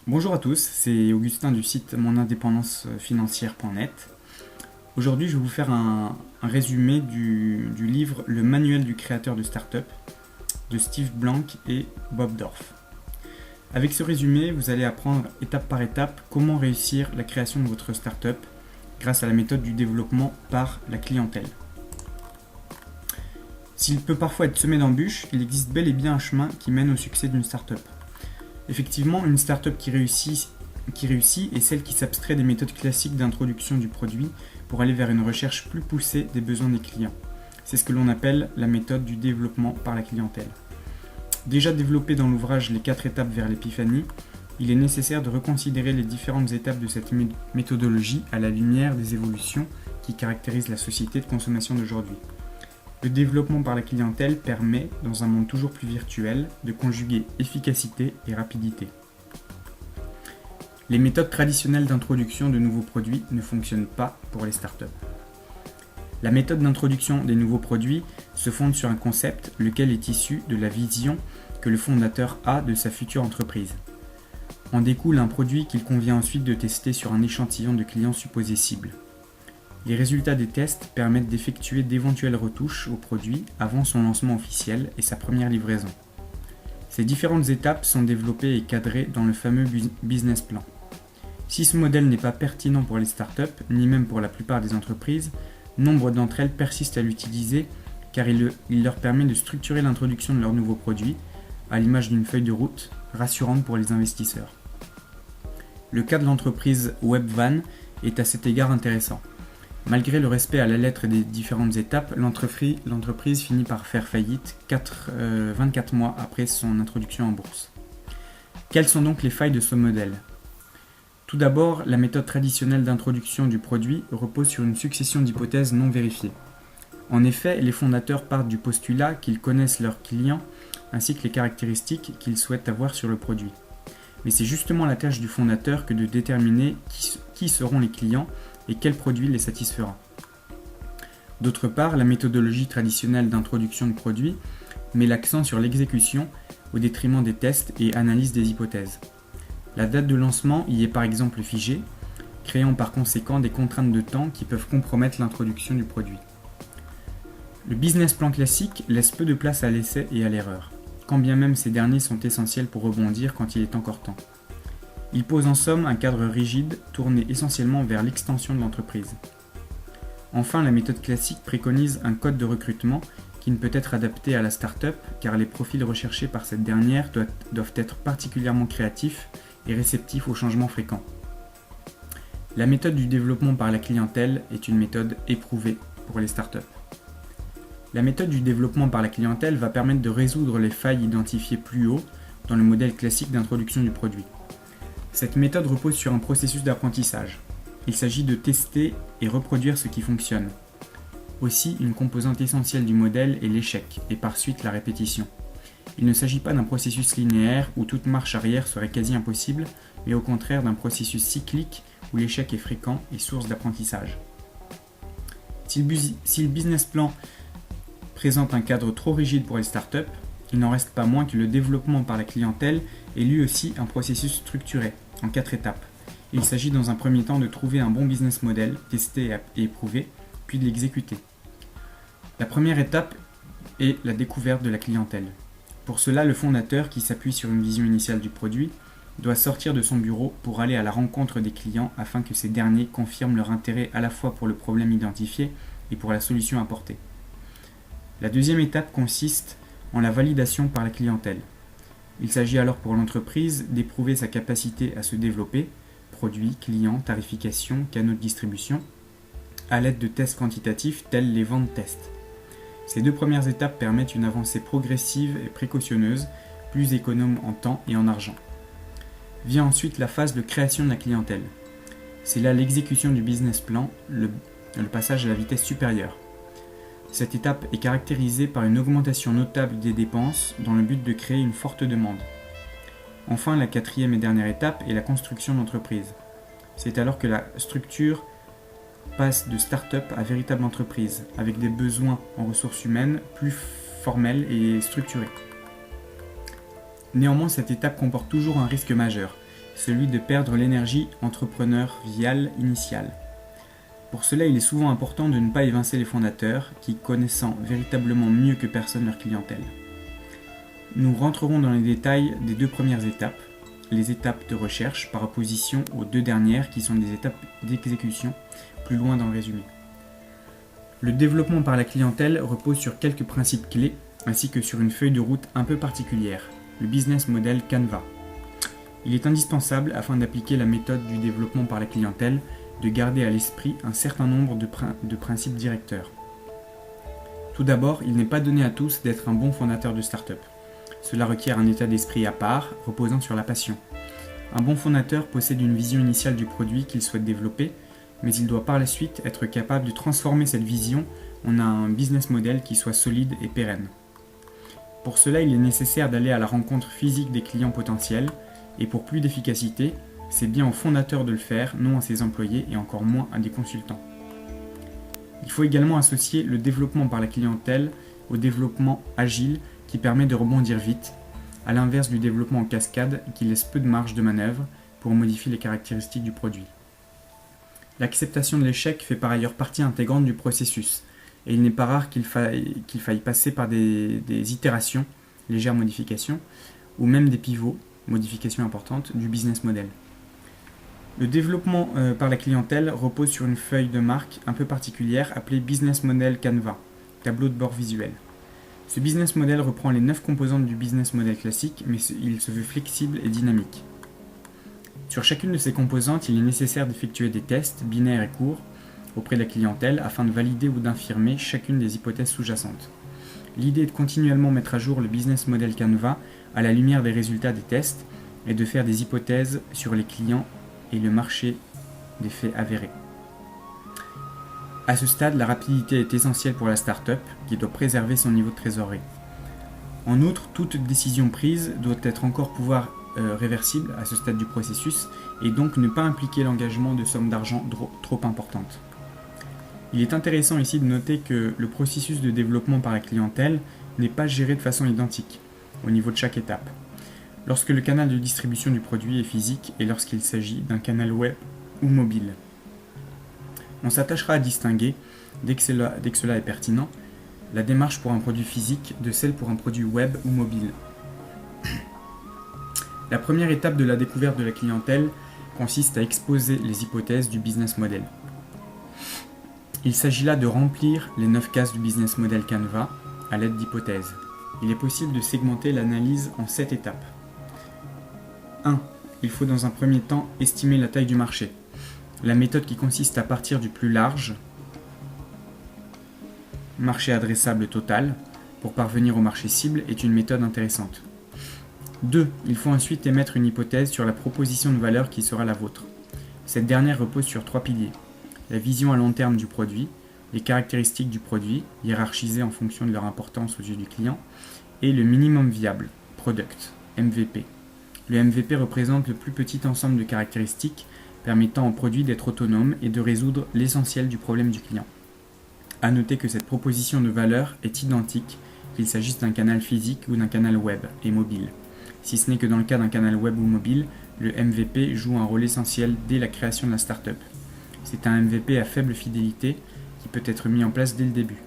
Bonjour à tous, c'est Augustin du site monindépendancefinancière.net. Aujourd'hui, je vais vous faire un résumé du livre Le manuel du créateur de start-up de Steve Blank et Bob Dorff. Avec ce résumé, vous allez apprendre étape par étape comment réussir la création de votre start-up grâce à la méthode du développement par la clientèle. S'il peut parfois être semé d'embûches, il existe bel et bien un chemin qui mène au succès d'une start-up. Effectivement, une start-up qui réussit est celle qui s'abstrait des méthodes classiques d'introduction du produit pour aller vers une recherche plus poussée des besoins des clients. C'est ce que l'on appelle la méthode du développement par la clientèle. Déjà développé dans l'ouvrage Les 4 étapes vers l'épiphanie, il est nécessaire de reconsidérer les différentes étapes de cette méthodologie à la lumière des évolutions qui caractérisent la société de consommation d'aujourd'hui. Le développement par la clientèle permet, dans un monde toujours plus virtuel, de conjuguer efficacité et rapidité. Les méthodes traditionnelles d'introduction de nouveaux produits ne fonctionnent pas pour les startups. La méthode d'introduction des nouveaux produits se fonde sur un concept, lequel est issu de la vision que le fondateur a de sa future entreprise. En découle un produit qu'il convient ensuite de tester sur un échantillon de clients supposés cibles. Les résultats des tests permettent d'effectuer d'éventuelles retouches au produit avant son lancement officiel et sa première livraison. Ces différentes étapes sont développées et cadrées dans le fameux business plan. Si ce modèle n'est pas pertinent pour les startups, ni même pour la plupart des entreprises, nombre d'entre elles persistent à l'utiliser car il leur permet de structurer l'introduction de leurs nouveaux produits, à l'image d'une feuille de route rassurante pour les investisseurs. Le cas de l'entreprise Webvan est à cet égard intéressant. Malgré le respect à la lettre des différentes étapes, l'entreprise finit par faire faillite 24 mois après son introduction en bourse. Quelles sont donc les failles de ce modèle ? Tout d'abord, la méthode traditionnelle d'introduction du produit repose sur une succession d'hypothèses non vérifiées. En effet, les fondateurs partent du postulat qu'ils connaissent leurs clients ainsi que les caractéristiques qu'ils souhaitent avoir sur le produit. Mais c'est justement la tâche du fondateur que de déterminer qui seront les clients et quel produit les satisfera. D'autre part, la méthodologie traditionnelle d'introduction de produits met l'accent sur l'exécution au détriment des tests et analyse des hypothèses. La date de lancement y est par exemple figée, créant par conséquent des contraintes de temps qui peuvent compromettre l'introduction du produit. Le business plan classique laisse peu de place à l'essai et à l'erreur, quand bien même ces derniers sont essentiels pour rebondir quand il est encore temps. Il pose en somme un cadre rigide tourné essentiellement vers l'extension de l'entreprise. Enfin, la méthode classique préconise un code de recrutement qui ne peut être adapté à la start-up car les profils recherchés par cette dernière doivent être particulièrement créatifs et réceptifs aux changements fréquents. La méthode du développement par la clientèle est une méthode éprouvée pour les start-up. La méthode du développement par la clientèle va permettre de résoudre les failles identifiées plus haut dans le modèle classique d'introduction du produit. Cette méthode repose sur un processus d'apprentissage. Il s'agit de tester et reproduire ce qui fonctionne. Aussi, une composante essentielle du modèle est l'échec et par suite la répétition. Il ne s'agit pas d'un processus linéaire où toute marche arrière serait quasi impossible, mais au contraire d'un processus cyclique où l'échec est fréquent et source d'apprentissage. Si le business plan présente un cadre trop rigide pour les startups, il n'en reste pas moins que le développement par la clientèle est lui aussi un processus structuré, en 4 étapes. Il s'agit dans un premier temps de trouver un bon business model, tester et éprouver, puis de l'exécuter. La première étape est la découverte de la clientèle. Pour cela, le fondateur, qui s'appuie sur une vision initiale du produit, doit sortir de son bureau pour aller à la rencontre des clients afin que ces derniers confirment leur intérêt à la fois pour le problème identifié et pour la solution apportée. La deuxième étape consiste en la validation par la clientèle. Il s'agit alors pour l'entreprise d'éprouver sa capacité à se développer, produits, clients, tarification, canaux de distribution, à l'aide de tests quantitatifs tels les ventes tests. Ces 2 premières étapes permettent une avancée progressive et précautionneuse, plus économe en temps et en argent. Vient ensuite la phase de création de la clientèle. C'est là l'exécution du business plan, le passage à la vitesse supérieure. Cette étape est caractérisée par une augmentation notable des dépenses dans le but de créer une forte demande. Enfin, la 4e et dernière étape est la construction d'entreprise. C'est alors que la structure passe de start-up à véritable entreprise, avec des besoins en ressources humaines plus formels et structurés. Néanmoins, cette étape comporte toujours un risque majeur, celui de perdre l'énergie entrepreneuriale initiale. Pour cela, il est souvent important de ne pas évincer les fondateurs qui, connaissant véritablement mieux que personne leur clientèle. Nous rentrerons dans les détails des 2 premières étapes, les étapes de recherche par opposition aux 2 dernières qui sont des étapes d'exécution, plus loin dans le résumé. Le développement par la clientèle repose sur quelques principes clés ainsi que sur une feuille de route un peu particulière, le business model Canva. Il est indispensable, afin d'appliquer la méthode du développement par la clientèle, de garder à l'esprit un certain nombre de principes directeurs. Tout d'abord, il n'est pas donné à tous d'être un bon fondateur de start-up. Cela requiert un état d'esprit à part, reposant sur la passion. Un bon fondateur possède une vision initiale du produit qu'il souhaite développer, mais il doit par la suite être capable de transformer cette vision en un business model qui soit solide et pérenne. Pour cela, il est nécessaire d'aller à la rencontre physique des clients potentiels, et pour plus d'efficacité, c'est bien au fondateur de le faire, non à ses employés et encore moins à des consultants. Il faut également associer le développement par la clientèle au développement agile qui permet de rebondir vite, à l'inverse du développement en cascade qui laisse peu de marge de manœuvre pour modifier les caractéristiques du produit. L'acceptation de l'échec fait par ailleurs partie intégrante du processus, et il n'est pas rare qu'il faille passer par des itérations, légères modifications, ou même des pivots, modifications importantes, du business model. Le développement par la clientèle repose sur une feuille de marque un peu particulière appelée Business Model Canva, tableau de bord visuel. Ce business model reprend les 9 composantes du business model classique, mais il se veut flexible et dynamique. Sur chacune de ces composantes, il est nécessaire d'effectuer des tests binaires et courts auprès de la clientèle afin de valider ou d'infirmer chacune des hypothèses sous-jacentes. L'idée est de continuellement mettre à jour le business model Canva à la lumière des résultats des tests et de faire des hypothèses sur les clients et le marché des faits avérés. À ce stade, la rapidité est essentielle pour la start-up qui doit préserver son niveau de trésorerie. En outre, toute décision prise doit être encore réversible à ce stade du processus et donc ne pas impliquer l'engagement de sommes d'argent trop importantes. Il est intéressant ici de noter que le processus de développement par la clientèle n'est pas géré de façon identique au niveau de chaque étape. Lorsque le canal de distribution du produit est physique et lorsqu'il s'agit d'un canal web ou mobile. On s'attachera à distinguer, dès que cela est pertinent, la démarche pour un produit physique de celle pour un produit web ou mobile. La première étape de la découverte de la clientèle consiste à exposer les hypothèses du business model. Il s'agit là de remplir les 9 cases du business model Canva à l'aide d'hypothèses. Il est possible de segmenter l'analyse en 7 étapes. 1. Il faut dans un premier temps estimer la taille du marché. La méthode qui consiste à partir du plus large, marché adressable total, pour parvenir au marché cible est une méthode intéressante. 2. Il faut ensuite émettre une hypothèse sur la proposition de valeur qui sera la vôtre. Cette dernière repose sur 3 piliers. La vision à long terme du produit, les caractéristiques du produit, hiérarchisées en fonction de leur importance aux yeux du client, et le minimum viable, product, MVP. Le MVP représente le plus petit ensemble de caractéristiques permettant au produit d'être autonome et de résoudre l'essentiel du problème du client. A noter que cette proposition de valeur est identique qu'il s'agisse d'un canal physique ou d'un canal web et mobile. Si ce n'est que dans le cas d'un canal web ou mobile, le MVP joue un rôle essentiel dès la création de la startup. C'est un MVP à faible fidélité qui peut être mis en place dès le début.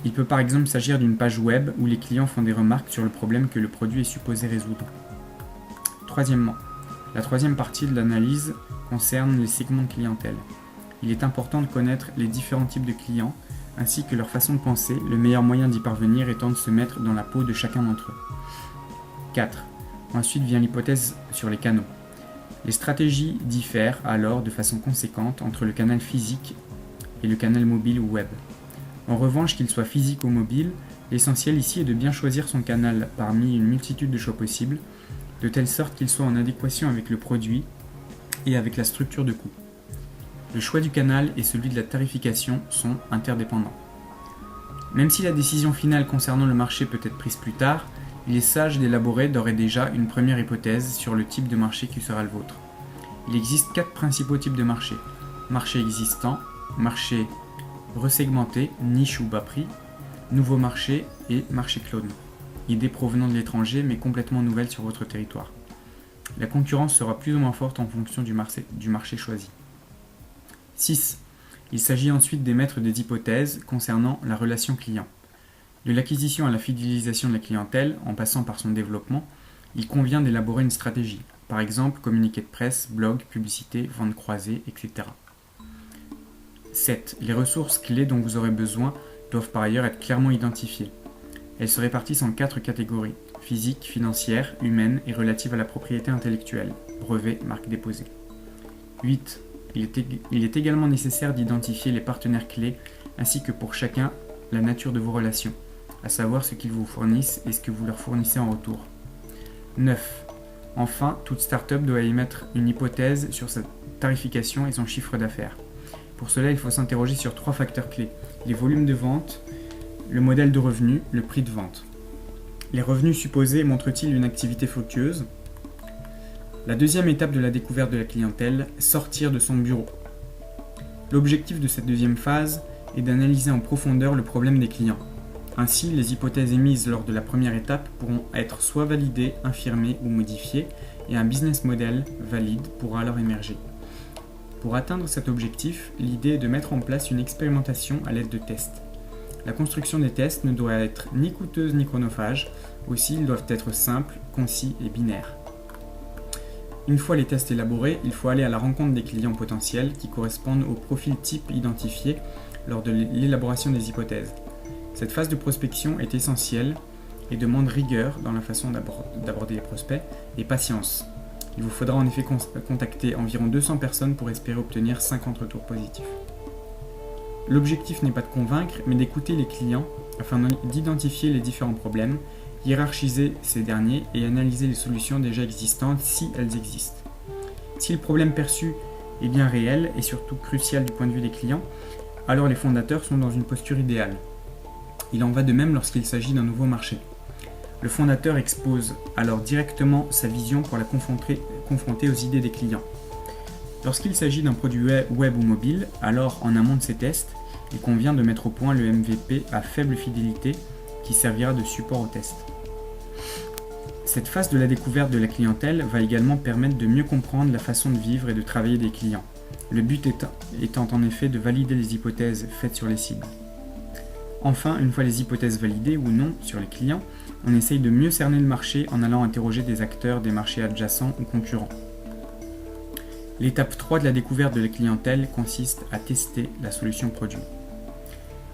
Il peut par exemple s'agir d'une page web où les clients font des remarques sur le problème que le produit est supposé résoudre. Troisièmement, la troisième partie de l'analyse concerne les segments de clientèle. Il est important de connaître les différents types de clients ainsi que leur façon de penser, le meilleur moyen d'y parvenir étant de se mettre dans la peau de chacun d'entre eux. 4. Ensuite vient l'hypothèse sur les canaux. Les stratégies diffèrent alors de façon conséquente entre le canal physique et le canal mobile ou web. En revanche, qu'il soit physique ou mobile, l'essentiel ici est de bien choisir son canal parmi une multitude de choix possibles, de telle sorte qu'il soit en adéquation avec le produit et avec la structure de coût. Le choix du canal et celui de la tarification sont interdépendants. Même si la décision finale concernant le marché peut être prise plus tard, il est sage d'élaborer d'ores et déjà une première hypothèse sur le type de marché qui sera le vôtre. Il existe 4 principaux types de marchés. Marché existant, marché resegmenté, niche ou bas prix, nouveau marché et marché clone. Idée provenant de l'étranger mais complètement nouvelle sur votre territoire. La concurrence sera plus ou moins forte en fonction du marché choisi. 6. Il s'agit ensuite d'émettre des hypothèses concernant la relation client. De l'acquisition à la fidélisation de la clientèle, en passant par son développement, il convient d'élaborer une stratégie. Par exemple, communiqué de presse, blog, publicité, vente croisée, etc. 7. Les ressources clés dont vous aurez besoin doivent par ailleurs être clairement identifiées. Elles se répartissent en 4 catégories: physique, financière, humaine et relative à la propriété intellectuelle, brevet, marque déposée. 8. Il est également nécessaire d'identifier les partenaires clés ainsi que pour chacun la nature de vos relations, à savoir ce qu'ils vous fournissent et ce que vous leur fournissez en retour. 9. Enfin, toute start-up doit émettre une hypothèse sur sa tarification et son chiffre d'affaires. Pour cela, il faut s'interroger sur 3 facteurs clés: les volumes de vente, le modèle de revenu, le prix de vente. Les revenus supposés montrent-ils une activité fructueuse ? La deuxième étape de la découverte de la clientèle, sortir de son bureau. L'objectif de cette deuxième phase est d'analyser en profondeur le problème des clients. Ainsi, les hypothèses émises lors de la première étape pourront être soit validées, infirmées ou modifiées, et un business model valide pourra alors émerger. Pour atteindre cet objectif, l'idée est de mettre en place une expérimentation à l'aide de tests. La construction des tests ne doit être ni coûteuse ni chronophage, aussi ils doivent être simples, concis et binaires. Une fois les tests élaborés, il faut aller à la rencontre des clients potentiels qui correspondent au profil type identifié lors de l'élaboration des hypothèses. Cette phase de prospection est essentielle et demande rigueur dans la façon d'aborder les prospects et patience. Il vous faudra en effet contacter environ 200 personnes pour espérer obtenir 50 retours positifs. L'objectif n'est pas de convaincre, mais d'écouter les clients afin d'identifier les différents problèmes, hiérarchiser ces derniers et analyser les solutions déjà existantes si elles existent. Si le problème perçu est bien réel et surtout crucial du point de vue des clients, alors les fondateurs sont dans une posture idéale. Il en va de même lorsqu'il s'agit d'un nouveau marché. Le fondateur expose alors directement sa vision pour la confronter aux idées des clients. Lorsqu'il s'agit d'un produit web ou mobile, alors en amont de ces tests, il convient de mettre au point le MVP à faible fidélité qui servira de support au test. Cette phase de la découverte de la clientèle va également permettre de mieux comprendre la façon de vivre et de travailler des clients, le but étant en effet de valider les hypothèses faites sur les cibles. Enfin, une fois les hypothèses validées ou non sur les clients, on essaye de mieux cerner le marché en allant interroger des acteurs des marchés adjacents ou concurrents. L'étape 3 de la découverte de la clientèle consiste à tester la solution produit.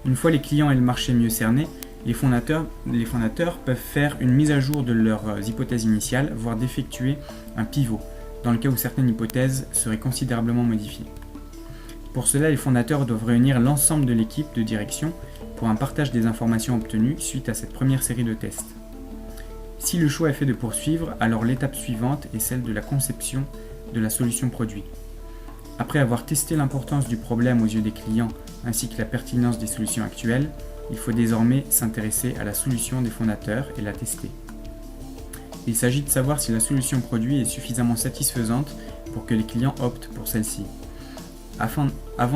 Une fois les clients et le marché mieux cernés, les fondateurs peuvent faire une mise à jour de leurs hypothèses initiales, voire d'effectuer un pivot, dans le cas où certaines hypothèses seraient considérablement modifiées. Pour cela, les fondateurs doivent réunir l'ensemble de l'équipe de direction pour un partage des informations obtenues suite à cette première série de tests. Si le choix est fait de poursuivre, alors l'étape suivante est celle de la conception de la solution produit. Après avoir testé l'importance du problème aux yeux des clients ainsi que la pertinence des solutions actuelles, il faut désormais s'intéresser à la solution des fondateurs et la tester. Il s'agit de savoir si la solution produit est suffisamment satisfaisante pour que les clients optent pour celle-ci. Avant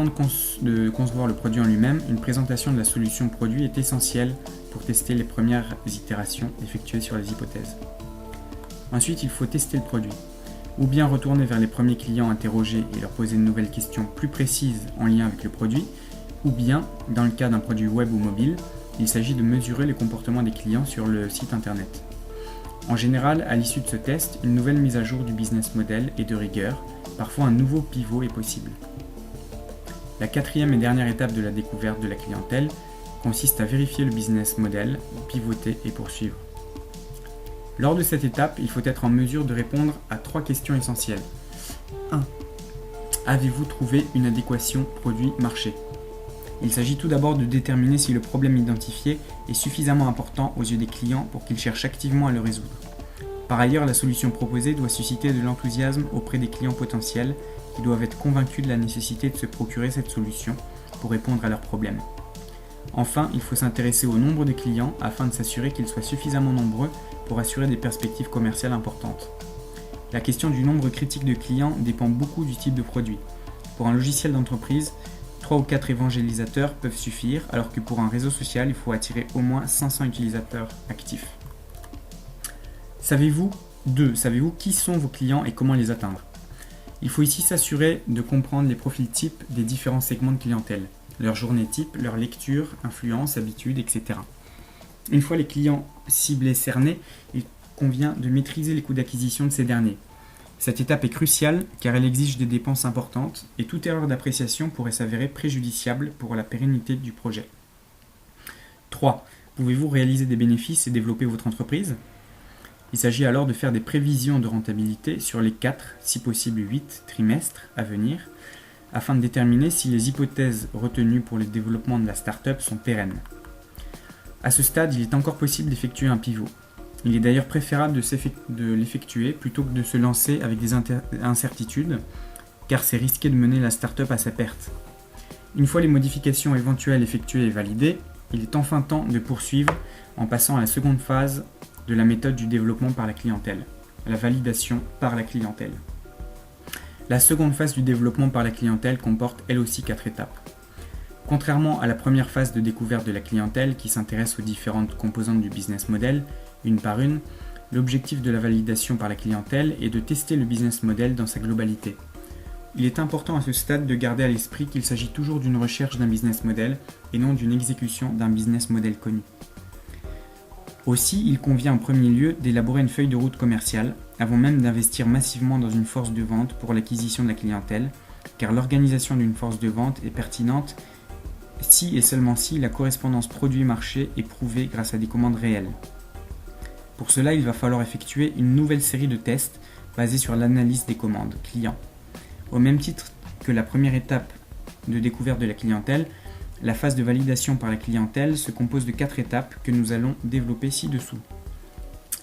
de concevoir le produit en lui-même, une présentation de la solution produit est essentielle pour tester les premières itérations effectuées sur les hypothèses. Ensuite, il faut tester le produit. Ou bien retourner vers les premiers clients interrogés et leur poser de nouvelles questions plus précises en lien avec le produit, ou bien, dans le cas d'un produit web ou mobile, il s'agit de mesurer les comportements des clients sur le site internet. En général, à l'issue de ce test, une nouvelle mise à jour du business model est de rigueur, parfois un nouveau pivot est possible. La quatrième et dernière étape de la découverte de la clientèle consiste à vérifier le business model, pivoter et poursuivre. Lors de cette étape, il faut être en mesure de répondre à 3 questions essentielles. 1. Avez-vous trouvé une adéquation produit-marché ? Il s'agit tout d'abord de déterminer si le problème identifié est suffisamment important aux yeux des clients pour qu'ils cherchent activement à le résoudre. Par ailleurs, la solution proposée doit susciter de l'enthousiasme auprès des clients potentiels qui doivent être convaincus de la nécessité de se procurer cette solution pour répondre à leurs problèmes. Enfin, il faut s'intéresser au nombre de clients afin de s'assurer qu'ils soient suffisamment nombreux pour assurer des perspectives commerciales importantes. La question du nombre critique de clients dépend beaucoup du type de produit. Pour un logiciel d'entreprise, 3 ou 4 évangélisateurs peuvent suffire, alors que pour un réseau social, il faut attirer au moins 500 utilisateurs actifs. Savez-vous 2. Savez-vous qui sont vos clients et comment les atteindre? Il faut ici s'assurer de comprendre les profils types des différents segments de clientèle, leur journée type, leur lecture, influence, habitudes, etc. Une fois les clients ciblés cernés, il convient de maîtriser les coûts d'acquisition de ces derniers. Cette étape est cruciale car elle exige des dépenses importantes et toute erreur d'appréciation pourrait s'avérer préjudiciable pour la pérennité du projet. 3. Pouvez-vous réaliser des bénéfices et développer votre entreprise? Il s'agit alors de faire des prévisions de rentabilité sur les 4, si possible 8 trimestres à venir, afin de déterminer si les hypothèses retenues pour le développement de la start-up sont pérennes. À ce stade, il est encore possible d'effectuer un pivot. Il est d'ailleurs préférable de l'effectuer plutôt que de se lancer avec des incertitudes, car c'est risqué de mener la start-up à sa perte. Une fois les modifications éventuelles effectuées et validées, il est enfin temps de poursuivre en passant à la seconde phase de la méthode du développement par la clientèle, la validation par la clientèle. La seconde phase du développement par la clientèle comporte elle aussi 4 étapes. Contrairement à la première phase de découverte de la clientèle qui s'intéresse aux différentes composantes du business model, une par une, l'objectif de la validation par la clientèle est de tester le business model dans sa globalité. Il est important à ce stade de garder à l'esprit qu'il s'agit toujours d'une recherche d'un business model et non d'une exécution d'un business model connu. Aussi, il convient en premier lieu d'élaborer une feuille de route commerciale, avant même d'investir massivement dans une force de vente pour l'acquisition de la clientèle, car l'organisation d'une force de vente est pertinente si et seulement si la correspondance produit-marché est prouvée grâce à des commandes réelles. Pour cela, il va falloir effectuer une nouvelle série de tests basés sur l'analyse des commandes clients. Au même titre que la première étape de découverte de la clientèle, la phase de validation par la clientèle se compose de 4 étapes que nous allons développer ci-dessous.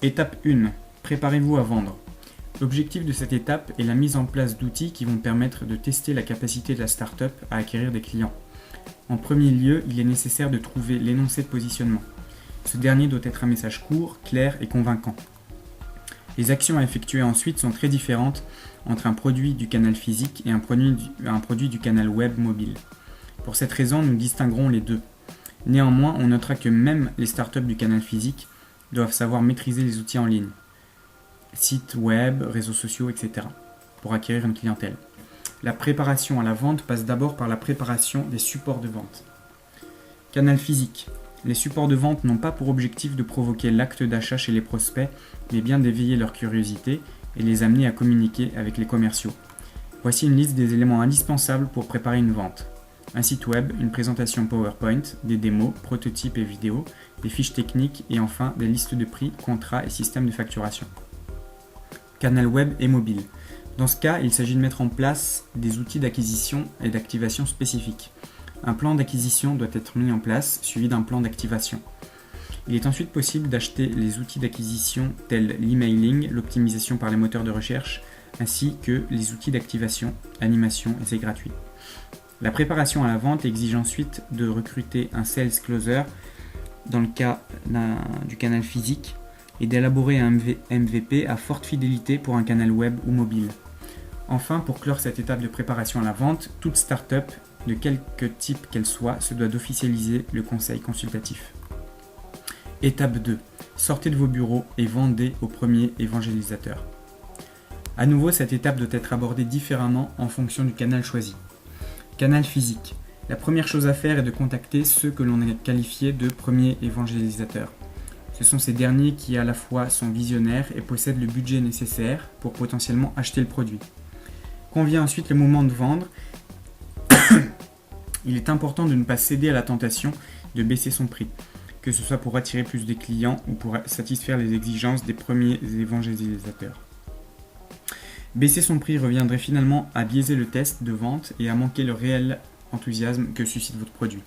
Étape 1. Préparez-vous à vendre. L'objectif de cette étape est la mise en place d'outils qui vont permettre de tester la capacité de la start-up à acquérir des clients. En premier lieu, il est nécessaire de trouver l'énoncé de positionnement. Ce dernier doit être un message court, clair et convaincant. Les actions à effectuer ensuite sont très différentes entre un produit du canal physique et un produit du canal web mobile. Pour cette raison, nous distinguerons les deux. Néanmoins, on notera que même les startups du canal physique doivent savoir maîtriser les outils en ligne, sites web, réseaux sociaux, etc., pour acquérir une clientèle. La préparation à la vente passe d'abord par la préparation des supports de vente. Canal physique. Les supports de vente n'ont pas pour objectif de provoquer l'acte d'achat chez les prospects, mais bien d'éveiller leur curiosité et les amener à communiquer avec les commerciaux. Voici une liste des éléments indispensables pour préparer une vente. Un site web, une présentation PowerPoint, des démos, prototypes et vidéos, des fiches techniques et enfin des listes de prix, contrats et systèmes de facturation. Canal web et mobile. Dans ce cas, il s'agit de mettre en place des outils d'acquisition et d'activation spécifiques. Un plan d'acquisition doit être mis en place, suivi d'un plan d'activation. Il est ensuite possible d'acheter les outils d'acquisition tels l'emailing, l'optimisation par les moteurs de recherche, ainsi que les outils d'activation, animation et c'est gratuit. La préparation à la vente exige ensuite de recruter un sales closer dans le cas du canal physique et d'élaborer un MVP à forte fidélité pour un canal web ou mobile. Enfin, pour clore cette étape de préparation à la vente, toute start-up, de quelque type qu'elle soit, se doit d'officialiser le conseil consultatif. Étape 2. Sortez de vos bureaux et vendez au premier évangélisateur. À nouveau, cette étape doit être abordée différemment en fonction du canal choisi. Canal physique. La première chose à faire est de contacter ceux que l'on a qualifiés de premiers évangélisateurs. Ce sont ces derniers qui à la fois sont visionnaires et possèdent le budget nécessaire pour potentiellement acheter le produit. Convient ensuite le moment de vendre. Il est important de ne pas céder à la tentation de baisser son prix, que ce soit pour attirer plus de clients ou pour satisfaire les exigences des premiers évangélisateurs. Baisser son prix reviendrait finalement à biaiser le test de vente et à manquer le réel enthousiasme que suscite votre produit.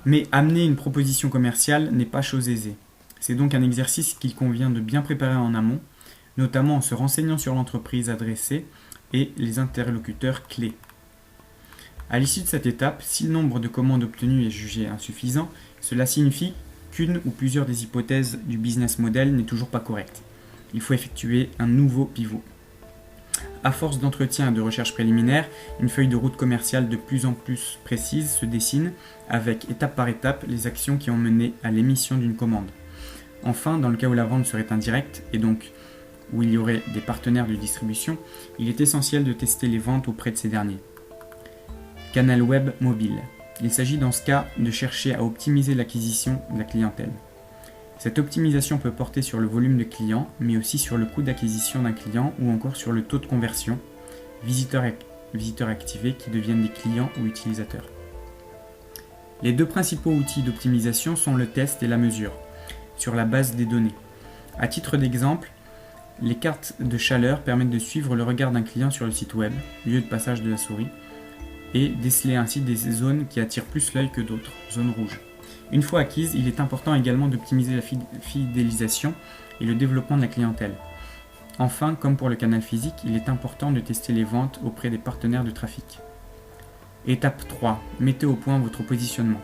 Mais amener une proposition commerciale n'est pas chose aisée. C'est donc un exercice qu'il convient de bien préparer en amont, notamment en se renseignant sur l'entreprise adressée et les interlocuteurs clés. À l'issue de cette étape, si le nombre de commandes obtenues est jugé insuffisant, cela signifie qu'une ou plusieurs des hypothèses du business model n'est toujours pas correcte. Il faut effectuer un nouveau pivot. À force d'entretien et de recherche préliminaire, une feuille de route commerciale de plus en plus précise se dessine avec étape par étape les actions qui ont mené à l'émission d'une commande. Enfin, dans le cas où la vente serait indirecte, et donc où il y aurait des partenaires de distribution, il est essentiel de tester les ventes auprès de ces derniers. Canal web mobile. Il s'agit dans ce cas de chercher à optimiser l'acquisition de la clientèle. Cette optimisation peut porter sur le volume de clients, mais aussi sur le coût d'acquisition d'un client ou encore sur le taux de conversion, visiteurs activés qui deviennent des clients ou utilisateurs. Les deux principaux outils d'optimisation sont le test et la mesure, sur la base des données. À titre d'exemple, les cartes de chaleur permettent de suivre le regard d'un client sur le site web, lieu de passage de la souris, et déceler ainsi des zones qui attirent plus l'œil que d'autres, zones rouges. Une fois acquise, il est important également d'optimiser la fidélisation et le développement de la clientèle. Enfin, comme pour le canal physique, il est important de tester les ventes auprès des partenaires de trafic. Étape 3. Mettez au point votre positionnement.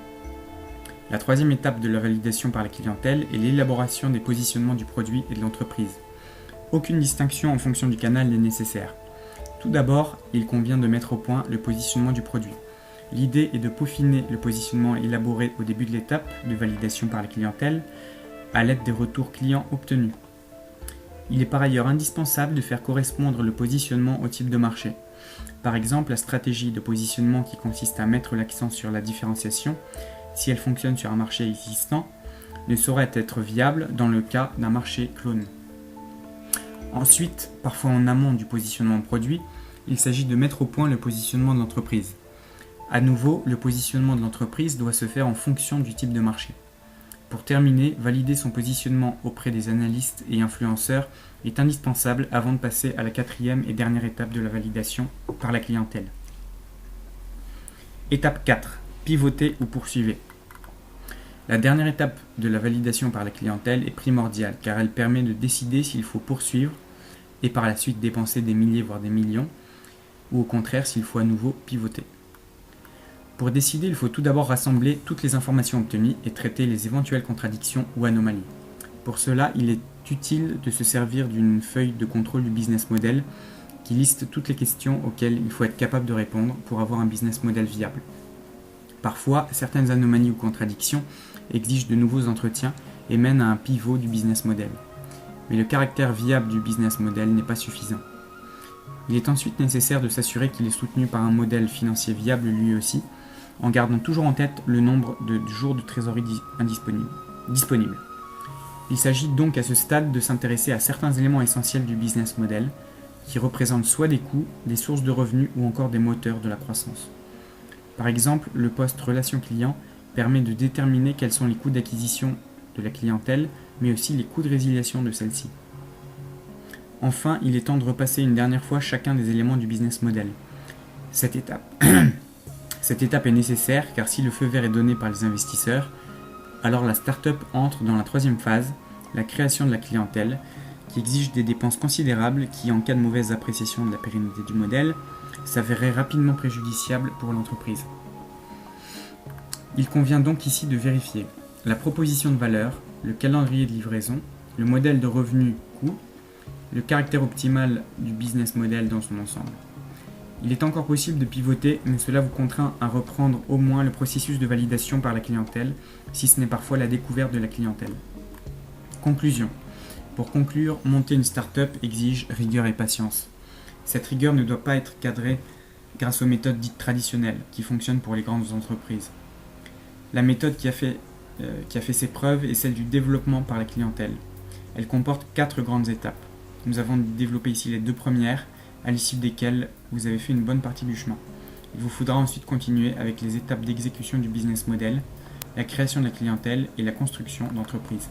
La troisième étape de la validation par la clientèle est l'élaboration des positionnements du produit et de l'entreprise. Aucune distinction en fonction du canal n'est nécessaire. Tout d'abord, il convient de mettre au point le positionnement du produit. L'idée est de peaufiner le positionnement élaboré au début de l'étape de validation par la clientèle à l'aide des retours clients obtenus. Il est par ailleurs indispensable de faire correspondre le positionnement au type de marché. Par exemple, la stratégie de positionnement qui consiste à mettre l'accent sur la différenciation, si elle fonctionne sur un marché existant, ne saurait être viable dans le cas d'un marché clone. Ensuite, parfois en amont du positionnement produit, il s'agit de mettre au point le positionnement de l'entreprise. À nouveau, le positionnement de l'entreprise doit se faire en fonction du type de marché. Pour terminer, valider son positionnement auprès des analystes et influenceurs est indispensable avant de passer à la quatrième et dernière étape de la validation par la clientèle. Étape 4. Pivoter ou poursuivez. La dernière étape de la validation par la clientèle est primordiale car elle permet de décider s'il faut poursuivre et par la suite dépenser des milliers voire des millions ou au contraire s'il faut à nouveau pivoter. Pour décider, il faut tout d'abord rassembler toutes les informations obtenues et traiter les éventuelles contradictions ou anomalies. Pour cela, il est utile de se servir d'une feuille de contrôle du business model qui liste toutes les questions auxquelles il faut être capable de répondre pour avoir un business model viable. Parfois, certaines anomalies ou contradictions exigent de nouveaux entretiens et mènent à un pivot du business model. Mais le caractère viable du business model n'est pas suffisant. Il est ensuite nécessaire de s'assurer qu'il est soutenu par un modèle financier viable lui aussi, en gardant toujours en tête le nombre de jours de trésorerie disponibles. Il s'agit donc à ce stade de s'intéresser à certains éléments essentiels du business model, qui représentent soit des coûts, des sources de revenus ou encore des moteurs de la croissance. Par exemple, le poste relation client permet de déterminer quels sont les coûts d'acquisition de la clientèle, mais aussi les coûts de résiliation de celle-ci. Enfin, il est temps de repasser une dernière fois chacun des éléments du business model. Cette étape est nécessaire car si le feu vert est donné par les investisseurs, alors la start-up entre dans la troisième phase, la création de la clientèle, qui exige des dépenses considérables qui, en cas de mauvaise appréciation de la pérennité du modèle, s'avérerait rapidement préjudiciable pour l'entreprise. Il convient donc ici de vérifier la proposition de valeur, le calendrier de livraison, le modèle de revenu-coût, le caractère optimal du business model dans son ensemble. Il est encore possible de pivoter, mais cela vous contraint à reprendre au moins le processus de validation par la clientèle, si ce n'est parfois la découverte de la clientèle. Conclusion. Pour conclure, monter une start-up exige rigueur et patience. Cette rigueur ne doit pas être cadrée grâce aux méthodes dites traditionnelles, qui fonctionnent pour les grandes entreprises. La méthode qui a fait ses preuves est celle du développement par la clientèle. Elle comporte 4 grandes étapes. Nous avons développé ici les 2 premières, à l'issue desquelles vous avez fait une bonne partie du chemin. Il vous faudra ensuite continuer avec les étapes d'exécution du business model, la création de la clientèle et la construction d'entreprise.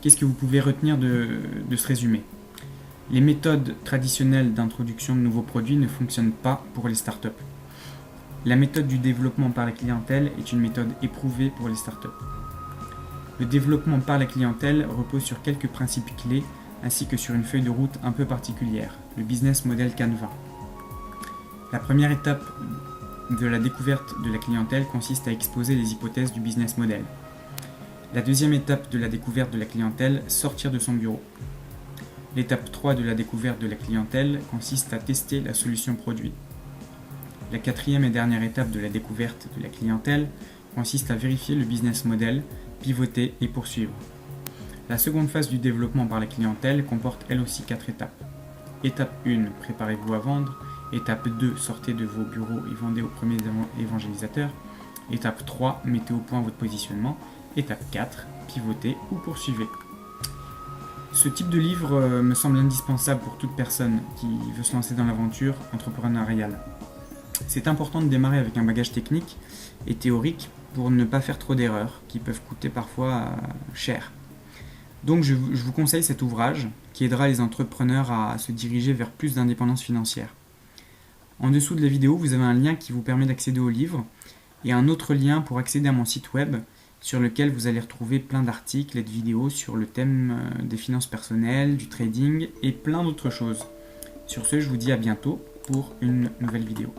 Qu'est-ce que vous pouvez retenir de ce résumé ? Les méthodes traditionnelles d'introduction de nouveaux produits ne fonctionnent pas pour les startups. La méthode du développement par la clientèle est une méthode éprouvée pour les startups. Le développement par la clientèle repose sur quelques principes clés ainsi que sur une feuille de route un peu particulière, le business model Canva. La première étape de la découverte de la clientèle consiste à exposer les hypothèses du business model. La deuxième étape de la découverte de la clientèle, sortir de son bureau. L'étape 3 de la découverte de la clientèle consiste à tester la solution produit. La quatrième et dernière étape de la découverte de la clientèle consiste à vérifier le business model, pivoter et poursuivre. La seconde phase du développement par la clientèle comporte elle aussi 4 étapes. Étape 1, préparez-vous à vendre. Étape 2, sortez de vos bureaux et vendez aux premiers évangélisateurs. Étape 3, mettez au point votre positionnement. Étape 4, pivotez ou poursuivez. Ce type de livre me semble indispensable pour toute personne qui veut se lancer dans l'aventure entrepreneuriale. C'est important de démarrer avec un bagage technique et théorique pour ne pas faire trop d'erreurs qui peuvent coûter parfois cher. Donc je vous conseille cet ouvrage qui aidera les entrepreneurs à se diriger vers plus d'indépendance financière. En dessous de la vidéo, vous avez un lien qui vous permet d'accéder au livre et un autre lien pour accéder à mon site web sur lequel vous allez retrouver plein d'articles et de vidéos sur le thème des finances personnelles, du trading et plein d'autres choses. Sur ce, je vous dis à bientôt pour une nouvelle vidéo.